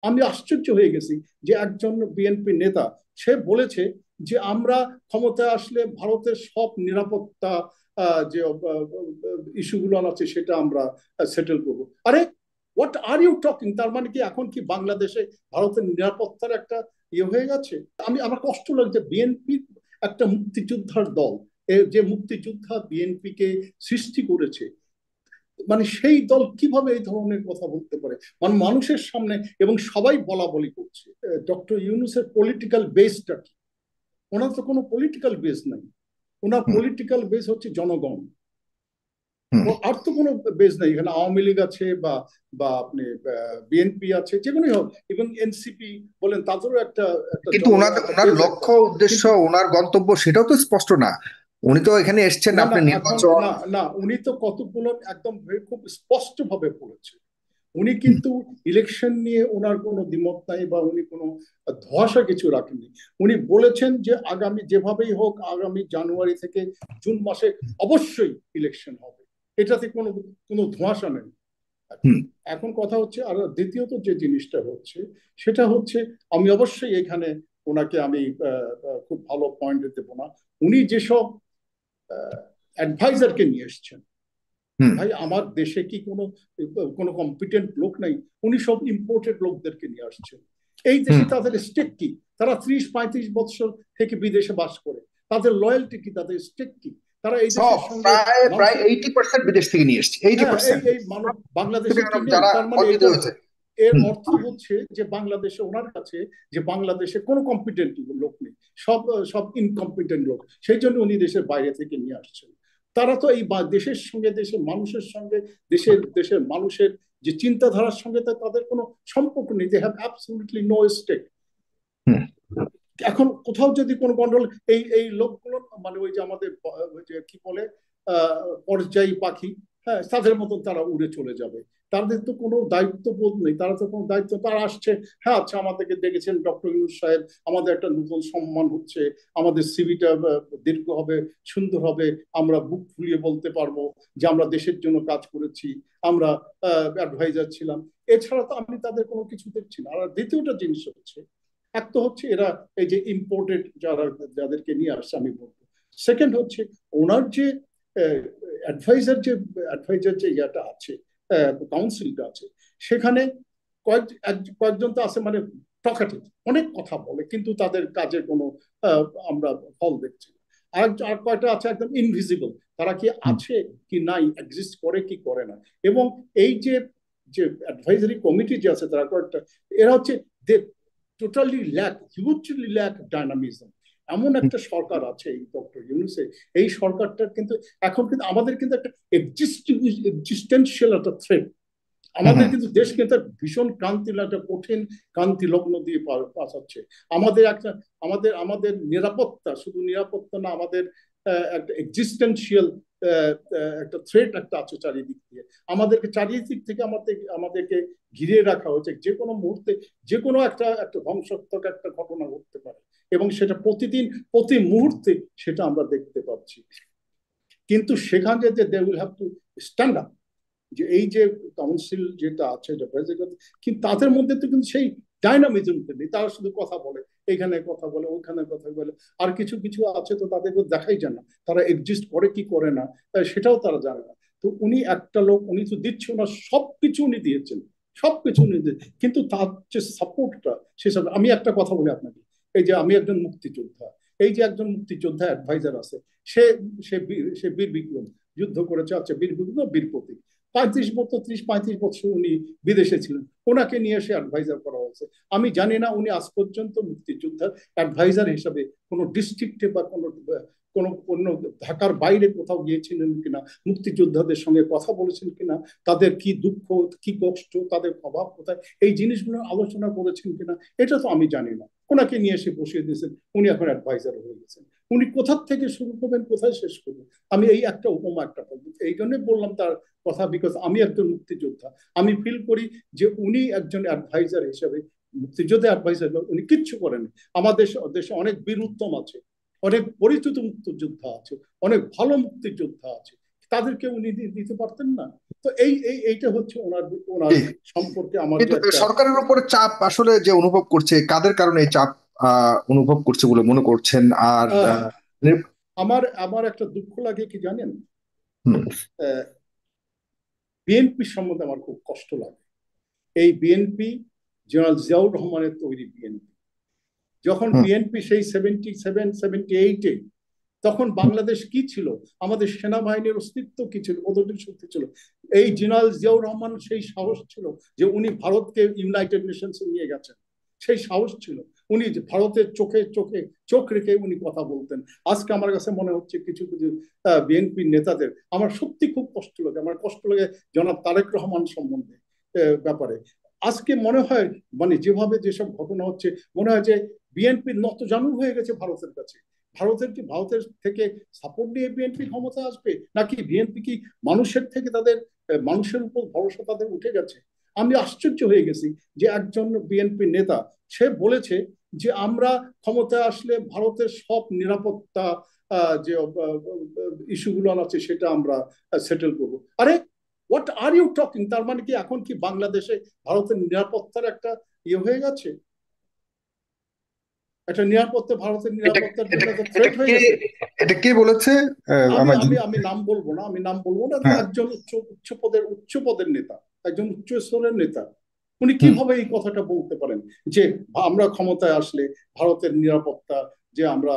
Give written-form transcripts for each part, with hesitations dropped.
আমি আশ্চর্য হয়ে গেছি যে একজন বিএনপি নেতা সে বলেছে যে আমরা ক্ষমতায় আসলে ভারতের সব নিরাপত্তা যে ইস্যুগুলো আছে সেটা আমরা সেটেল করবো। আরে হোয়াট আর ইউ টকিং? তার মানে কি এখন কি বাংলাদেশে ভারতের নিরাপত্তার একটা ইয়ে হয়ে গেছে? আমার কষ্ট লাগছে বিএনপি একটা মুক্তিযোদ্ধার দল, যে মুক্তিযোদ্ধা বিএনপি কে সৃষ্টি করেছে, মানে সেই দল কিভাবে এই ধরনের কথা বলতে পারে মানে মানুষের সামনে, এবং সবাই বলা বলি করছে। ডক্টর ইউনূসের পলিটিক্যাল বেসটা কি? ওনার তো কোনো পলিটিক্যাল বেস নাই। ওনার হুম। পলিটিক্যাল বেস হচ্ছে জনগণ। হুম। আর তো কোনো বেস নাই এখানে। আওয়ামী লীগ আছে বা বা আপনি বিএনপি আছে, যেগুলোই হোক, এবং এনসিপি বলেন, তাদেরও একটা একটা কিন্তু ওনার জনগণ ওনার বেস একটা লক্ষ্য আছে। উদ্দেশ্য, কিন্তু ওনার গন্তব্য সেটাও তো স্পষ্ট না। উনি তো এখানে এসছেন না না, আপনি এখন নির্বাচন। না না, উনি তো কতগুলো একদম খুব স্পষ্ট ভাবে বলেছে। উনি কিন্তু ইলেকশন নিয়ে ওনার কোনো দ্বিমত নাই বা উনি কোনো ধোঁয়াশা কিছু রাখেননি। উনি বলেছেন যে আগামী যেভাবেই হোক আগামী জানুয়ারি থেকে জুন মাসে অবশ্যই ইলেকশন হবে, এটাতে কোনো কোনো ধোঁয়াশা নেই। হুম। এখন কথা হচ্ছে, আর দ্বিতীয়ত যে জিনিসটা হচ্ছে সেটা হচ্ছে, আমি অবশ্যই এখানে ওনাকে আমি খুব ভালো পয়েন্ট দেবো না। উনি যেসব অ্যাডভাইজারকে নিয়ে এসছেন, হুম। ভাই আমার দেশে কি কোনো কোনো কম্পিটেন্ট লোক নাই? উনি সব ইম্পোর্টেড লোকদেরকে নিয়ে আসছেন। এই হুম। দেশে তাদের স্টেক কি? তারা 30-35 বছর থেকে বিদেশে বাস করে, তাদের লয়্যালটি কি, তাদের স্টেক কি? তারা এই সব দেশের সঙ্গে প্রায় প্রায় মানুষের, 80% বিদেশ থেকে নিয়ে এসছে, এইটি হ্যাঁ এই পার্সেন্ট এই মানব বাংলাদেশে কি নেই? যারা তার মানে অতিথি এটা হয়েছে। এর হুম। অর্থ হচ্ছে যে বাংলাদেশে ওনার কাছে, যে বাংলাদেশে কোনো কম্পিটেন্ট লোক নেই, সব সব ইনকম্পিটেন্ট লোক, সেই জন্য উনি দেশের বাইরে থেকে নিয়ে আসছেন। তারা তো এই দেশের সঙ্গে, দেশের মানুষের সঙ্গে, দেশের দেশের মানুষের যে চিন্তাধারার সঙ্গে তাদের কোনো সম্পর্ক নেই। They have absolutely no stake. হুম। এখন কোথাও যদি কোনো গন্ডগোল, এই এই লোকগুলো মানে ওই যে আমাদের ওই যে কি বলে পর্যায়ী পাখি, হ্যাঁ তাদের মতন তারা উড়ে চলে যাবে। তাদের তো কোনো দায়িত্ববোধ নেই, তারা তো কোনো দায়িত্ব, তারা আসছে, হ্যাঁ আচ্ছা আমাদেরকে দেখেছেন ডক্টর ইউনূস সাহেব, আমাদের একটা নতুন সম্মান হচ্ছে, আমাদের সিভিটা দীর্ঘ হবে, সুন্দর হবে, আমরা বুক ফুলিয়ে বলতে পারবো যে আমরা দেশের জন্য কাজ করেছি, আমরা অ্যাডভাইজার ছিলাম। এছাড়া তো আমি তাদের কোনো কিছু দেখছি না। আর দ্বিতীয়টা জিনিস হচ্ছে, এক তো হচ্ছে এরা এই যে ইম্পোর্টেড যারা, যাদেরকে নিয়ে আসছে আমি বলবো। সেকেন্ড হচ্ছে ওনার যে অ্যাডভাইজার যে ইয়াটা আছে, কাউন্সিলটা আছে, সেখানে কয়েকজন তো আছে মানে টকাটিভ, অনেক কথা বলে কিন্তু তাদের কাজে কোনো আহ, আমরা ফল দেখছি না। আর কয়টা আছে একদম ইনভিজিবল, তারা কি হুম। আছে কি নাই, এক্সিস্ট করে কি করে না। এবং এই যে যে অ্যাডভাইজারি কমিটি যে আছে তারা কয়েকটা, এরা হচ্ছে totally lack, hugely lack dynamism. এমন হুম। একটা সরকার আছে এই ডক্টর ইউনুসে, এই সরকারটার কিন্তু এখন কিন্তু আমাদের কিন্তু একটা এক্সিস্টেন্সিয়াল একটা থ্রেট। হুম। আমাদের হুম। কিন্তু দেশ কিন্তু ভীষণ ক্রান্তি, একটা কঠিন ক্রান্তি লগ্ন দিয়ে পাঠাচ্ছে। আমাদের একটা, আমাদের আমাদের নিরাপত্তা, শুধু নিরাপত্তা না, আমাদের একটা এক্সিস্টেন্সিয়াল একটা থ্রেট একটা আছে চারিদিক দিয়ে। আমাদেরকে চারিদিক থেকে আমাদেরকে ঘিরে রাখা হয়েছে, যে কোনো মুহূর্তে যে কোনো একটা একটা ধ্বংসাত্মক একটা ঘটনা ঘটতে পারে, এবং সেটা প্রতিদিন প্রতি মুহূর্তে সেটা আমরা দেখতে পাচ্ছি। কিন্তু সেখানে যে they will have to stand up, যে এই যে কাউন্সিল যেটা আছে, কিন্তু তাদের মধ্যে তো কিন্তু সেই ডাইনামিজম নেই। তারা শুধু কথা বলে, এখানে কথা বলে, ওখানে কথা বলে, আর কিছু কিছু আছে তো তাদেরকে দেখাই যায় না তারা এক্সিস্ট করে কি করে না, সেটাও তারা জানে না। তো উনি একটা লোক, উনি তো দিচ্ছে না, সবকিছু উনি দিয়েছেন, সবকিছু উনি দিয়েছেন, কিন্তু তার যে সাপোর্টটা, সেসব আমি একটা কথা বলি আপনাকে, এই যে আমি একজন মুক্তিযোদ্ধা, এই যে একজন মুক্তিযোদ্ধা অ্যাডভাইজার আছে, সে সে বীর বিক্রম যুদ্ধ করেছে, আচ্ছা বীর বিক্রম বীর প্রতীক, 35 বছর, 30-35 বছর উনি বিদেশে ছিলেন, ওনাকে নিয়ে এসে অ্যাডভাইজার করা হয়েছে। আমি জানি না উনি আজ পর্যন্ত মুক্তিযোদ্ধার অ্যাডভাইজার হিসাবে কোনো ডিস্ট্রিক্টে বা কোনো কোনো অন্য ঢাকার বাইরে কোথাও গিয়েছিলেন কিনা, মুক্তিযোদ্ধাদের সঙ্গে কথা বলেছেন কিনা, তাদের কি দুঃখ, কি কষ্ট, তাদের অভাব কোথায়, এই জিনিসগুলো আলোচনা করেছেন কিনা, এটা তো আমি জানি না। ওনাকে নিয়ে এসে বসিয়ে দিয়েছেন, উনি এখন অ্যাডভাইজার হয়ে গেছেন। উনি কোথা থেকে শুরু করবেন, কোথায় শেষ করবেন? আমি এই একটা উপমা, একটা এই জন্য বললাম তার কথা, বিকজ আমি একজন মুক্তিযোদ্ধা। আমি ফিল করি যে উনি একজন অ্যাডভাইজার হিসেবে, মুক্তিযোদ্ধা অ্যাডভাইজার, উনি কিচ্ছু করেন। আমাদের দেশে অনেক বীর উত্তম আছে, অনেক পরিচিত মুক্তিযোদ্ধা আছে, অনেক ভালো মুক্তিযোদ্ধা আছে, তাদেরকে উনি দিতে পারতেন না? তো এইটা হচ্ছে ওনার ওনার ঠিক। সম্পর্কে আমার যে কিন্তু একটা সরকারের উপরে চাপ আসলে যে অনুভব করছে, কাদের কারণে এই চাপ অনুভব করছে বলে মনে করছেন? আর আহ, আহ, নির- আমার আমার একটা দুঃখ লাগে কি জানেন, হুম, বিএনপি সম্বন্ধে আমার খুব কষ্ট লাগে। এই বিএনপি জেনারেল জিয়াউর রহমানের তৈরি বিএনপি। যখন হুম, বিএনপি সেই 77-78-এ, তখন বাংলাদেশ কি ছিল, আমাদের সেনাবাহিনীর অস্তিত্ব কি ছিল, কতটুকু শক্তি ছিল? এই জেনারেল জিয়াউর রহমান সেই সাহস ছিল যে উনি ভারতকে ইউনাইটেড নেশনসে নিয়ে গেছেন, সেই সাহস ছিল। উনি ভারতের চোখে চোখে চোখ রেখে উনি কথা বলতেন। আজকে আমার কাছে মনে হচ্ছে কিছু কিছু বিএনপি নেতাদের, আমার সত্যি খুব কষ্ট লাগে, আমার কষ্ট লাগে জনাব তারেক রহমান সম্বন্ধে ব্যাপারে। আজকে মনে হয় মানে যেভাবে যেসব ঘটনা হচ্ছে, মনে হয় যে বিএনপি নতজানু হয়ে গেছে ভারতের কাছে। ভারতের থেকে সাপোর্ট নিয়ে বিএনপি ক্ষমতা আসবে, নাকি বিএনপি কি মানুষের থেকে তাদের মানুষের উপর ভরসা তাদের উঠে গেছে? আমি আশ্চর্য হয়ে গেছি যে একজন বিএনপি নেতা সে বলেছে যে আমরা ক্ষমতায় আসলে ভারতের সব নিরাপত্তা যে ইস্যুগুলো আছে সেটা আমরা সেটেল করব। আরে হোয়াট আর ইউ টকিং? তার মানে কি এখন কি বাংলাদেশে ভারতের নিরাপত্তার একটা হয়ে গেছে, একটা নিরাপত্তা, ভারতের এটা নিরাপত্তার এটা জন্য একটা এটা থ্রেট হয়ে কে গেছে? এটা কে বলেছে? আমি আমার আমি আমি নাম বলবো না, আমি নাম বলবো না, হ্যাঁ। একজন উচ্চ পদের নেতা, একজন উচ্চ স্তরের নেতা, উনি হুম, কিভাবে এই কথাটা বলতে পারেন যে আমরা ক্ষমতায় আসলে ভারতের নিরাপত্তা, যে আমরা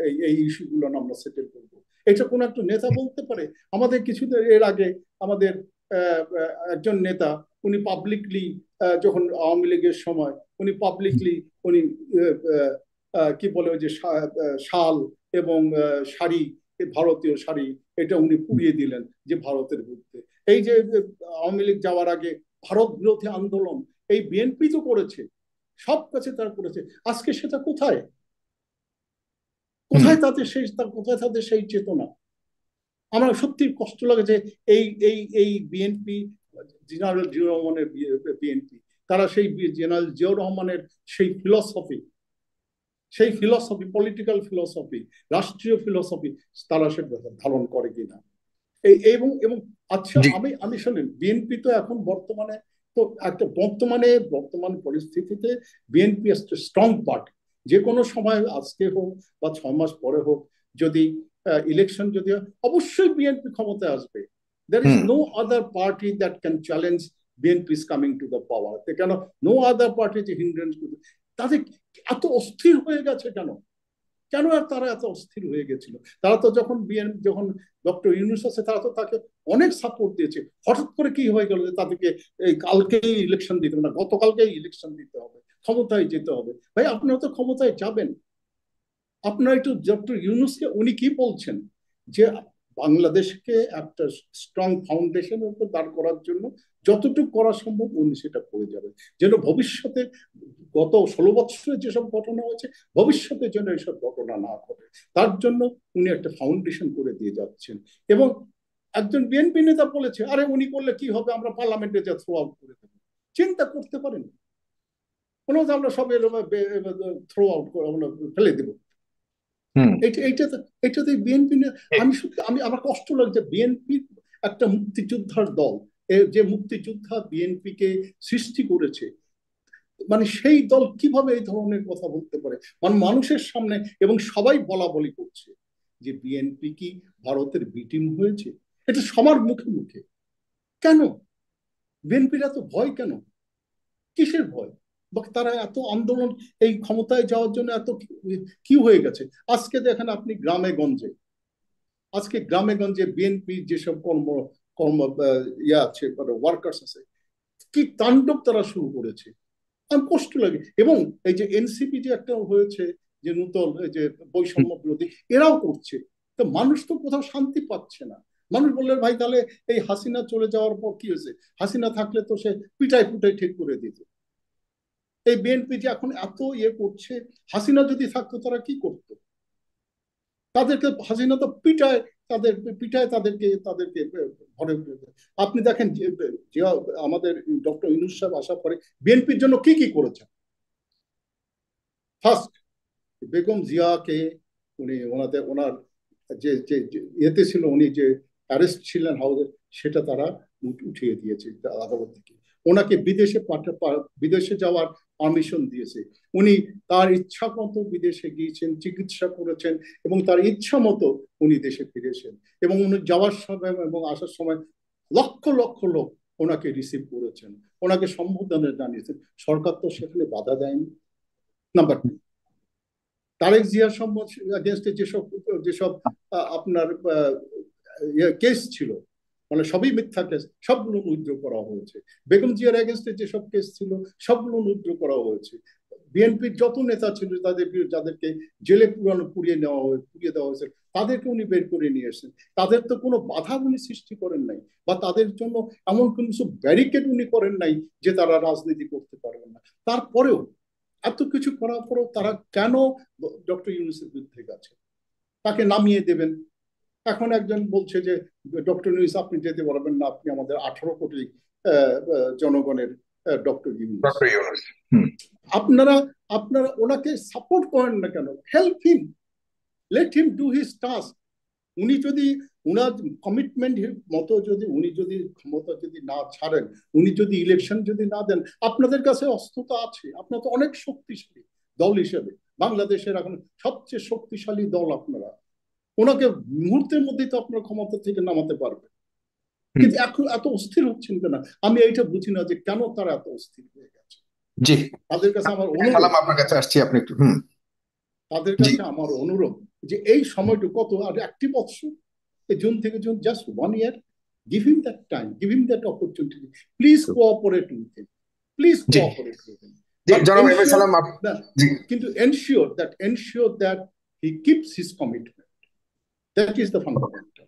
এই এই ইস্যুগুলো আমরা সেটেল করবো? এটা কোন একটা নেতা বলতে পারে? আমাদের কিছুদিন এর আগে আমাদের একজন নেতা, উনি পাবলিকলি, যখন আওয়ামী লীগের সময় উনি পাবলিকলি উনি কি বলে ওই যে শাল এবং শাড়ি, ভারতীয় শাড়ি, এটা উনি পুড়িয়ে দিলেন যে ভারতের বিরুদ্ধে। এই যে আওয়ামী লীগ যাওয়ার আগে ভারত বিরোধী আন্দোলন এই বিএনপি তো করেছে, সব কাছে তারা করেছে। আজকে সেটা কোথায়? হুম, কোথায় তাদের সেই চেতনা? আমার সত্যি কষ্ট লাগে যে এই এই এই বিএনপি, জেনারেল জিয়াউর রহমানের বিএনপি, তারা সেই জেনারেল জিয়াউর রহমানের সেই ফিলসফি, পলিটিক্যাল ফিলসফি, রাষ্ট্রীয় ফিলসফি, তারা সেটা ধারণ করে কিনা। এবং এবং আচ্ছা, জি, আমি শোনেন, বিএনপি তো এখন বর্তমানে তো একটা বর্তমান পরিস্থিতিতে বিএনপি একটা স্ট্রং পার্টি। যে কোনো সময়, আজকে হোক বা 6 মাস পরে হোক, যদি ইলেকশন যদি হয়, অবশ্যই বিএনপি ক্ষমতায় আসবে। there is hmm, no other party that can challenge BNP is coming to the power. কেন no other party যে হিন্ড্রেন্স করবে? তাদের এত অস্থির হয়ে গেছে কেন? কেন আর তারা এত অস্থির হয়ে গেছিল? তারা তো যখন ডক্টর ইউনূস আছে, তারা তো তাকে অনেক সাপোর্ট দিয়েছে। হঠাৎ করে কি হয়ে গেল যে তাদেরকে এই কালকেই ইলেকশন দিতে হবে, না গতকালকেই ইলেকশন দিতে হবে, ক্ষমতায় যেতে হবে? ভাই আপনারা তো ক্ষমতায় যাবেন, আপনারা একটু ডক্টর ইউনূসকে উনি কি বলছেন যে বাংলাদেশকে একটা স্ট্রং ফাউন্ডেশনের উপর দাঁড় করার জন্য যতটুকু করা সম্ভব উনি সেটা করে যাবেন, যেন ভবিষ্যতে গত 16 বছরে যেসব ঘটনা হয়েছে ভবিষ্যতে যেন এইসব ঘটনা না ঘটে, তার জন্য উনি একটা ফাউন্ডেশন করে দিয়ে যাচ্ছেন। এবং একজন বিএনপি নেতা বলেছে, আরে উনি করলে কি হবে, আমরা পার্লামেন্টে যা থ্রো আউট করে দেবো। চিন্তা করতে পারেন? মনে হচ্ছে আমরা সব থ্রো আউট করে আমরা ফেলে দেবো। হুম, এইটাতে বিএনপি, আমি সত্যি আমার কষ্ট লাগছে। বিএনপি একটা মুক্তিযোদ্ধার দল, যে মুক্তিযোদ্ধা বিএনপি কে সৃষ্টি করেছে, মানে সেই দল কিভাবে এই ধরনের কথা বলতে পারে মানে মানুষের সামনে? এবং সবাই বলা বলি করছে যে বিএনপি কি ভারতের বিটিম হয়েছে, এটা সবার মুখে মুখে। কেন বিএনপির এত ভয় কেন? কিসের ভয়? বা তারা এত আন্দোলন, এই ক্ষমতায় যাওয়ার জন্য এত কি হয়ে গেছে? আজকে দেখেন আপনি গ্রামে গঞ্জে, আজকে গ্রামে গঞ্জে বিএনপি যেসব কর্ম আছে, ওয়ার্কার্স আছে, কি তাণ্ডব তারা শুরু করেছে। আমার কষ্ট লাগে। এবং এই যে এনসিপি যে একটা হয়েছে, যে নূতন এই যে হুম, বৈষম্য বিরোধী, এরাও করছে। তো মানুষ তো কোথাও শান্তি পাচ্ছে না। মানুষ বললেন ভাই তাহলে এই হাসিনা চলে যাওয়ার পর কি হয়েছে? হাসিনা থাকলে তো সে পিটাই পিটাই ঠিক করে দিত। এই বিএনপি যে এখন এত করছে, হাসিনা যদি থাকতো তারা কি করতো? তাদেরকে হাসিনা তো পিটায়, তাদেরকে ঘরে। আপনি দেখেন যে আমাদের ডক্টর ইউনূস সাহেব আসার পরে বিএনপির জন্য কি কি করেছেন। ফার্স্ট, বেগম জিয়াকে উনি ওনার যে ইয়েতে ছিল, উনি যে অ্যারেস্ট ছিলেন হাউসে, সেটা তারা উঠিয়ে দিয়েছে আদালত থেকে। ওনাকে বিদেশে যাওয়ার পারমিশন দিয়েছে। উনি তার ইচ্ছা মতো বিদেশে গিয়েছেন, চিকিৎসা করেছেন এবং তার ইচ্ছা মতো উনি দেশে ফিরেছেন। এবং উনি যাওয়ার সময় এবং আসার সময় লক্ষ লক্ষ লোক ওনাকে রিসিভ করেছেন, ওনাকে সম্বোধনা জানিয়েছেন। সরকার তো সেখানে বাধা দেয়নি। নাম্বার 2, তারেক জিয়ার এগেনস্টে যেসব যেসব আপনার কেস ছিল, মানে সবই মিথ্যা কেস, সবগুলো উইথড্র করা হয়েছে। বেগম জিয়ার এগেনস্টে যেসব কেস ছিল সবগুলো উইথড্র করা হয়েছে। বিএনপির যত নেতা ছিল যাদেরকে জেলে পুড়িয়ে দেওয়া হয়েছে তাদেরকে উনি বের করে নিয়ে এসেছেন। তাদের তো কোনো বাধা উনি সৃষ্টি করেন নাই, বা তাদের জন্য এমন কিছু ব্যারিকেড উনি করেন নাই যে তারা রাজনীতি করতে পারবেন না। তারপরেও, এত কিছু করার পরেও তারা কেন ডক্টর ইউনূসের বিরুদ্ধে গেছে? তাকে নামিয়ে দেবেন। এখন একজন বলছে যে ডক্টর ইউনূস আপনি যেতে পারবেন না, আপনি আমাদের 18 কোটি জনগণের ডক্টর ইউনূস। আপনারা আপনারা ওনাকে সাপোর্ট করেন না কেন? Help him, let him do his task. উনি যদি উনার কমিটমেন্ট মতো উনি যদি ক্ষমতা না ছাড়েন, উনি যদি ইলেকশন না দেন, আপনাদের কাছে অস্ত্র তো আছে, আপনার তো অনেক শক্তিশালী দল হিসেবে বাংলাদেশের এখন সবচেয়ে শক্তিশালী দল আপনারা। ওনাকে মুহূর্তের মধ্যেই তো আপনার ক্ষমতা থেকে নামাতে পারবে। কিন্তু এখন এত অস্থির হচ্ছেন কেন? আমি এইটা বুঝি না যে কেন তারা এত অস্থির হয়ে গেছে। জি, তাদের কাছে আমার অনুরোধ, আপনার কাছে আসছি, আপনি একটু তাদের কাছে আমার অনুরোধ যে এই সময়টুকু কত আর 1 বছর, জুন থেকে June, just 1 year, give him that time, give him that opportunity. Please cooperate with him, please cooperate with him. কিন্তু ensure that he keeps his commitment. That is the fundamental.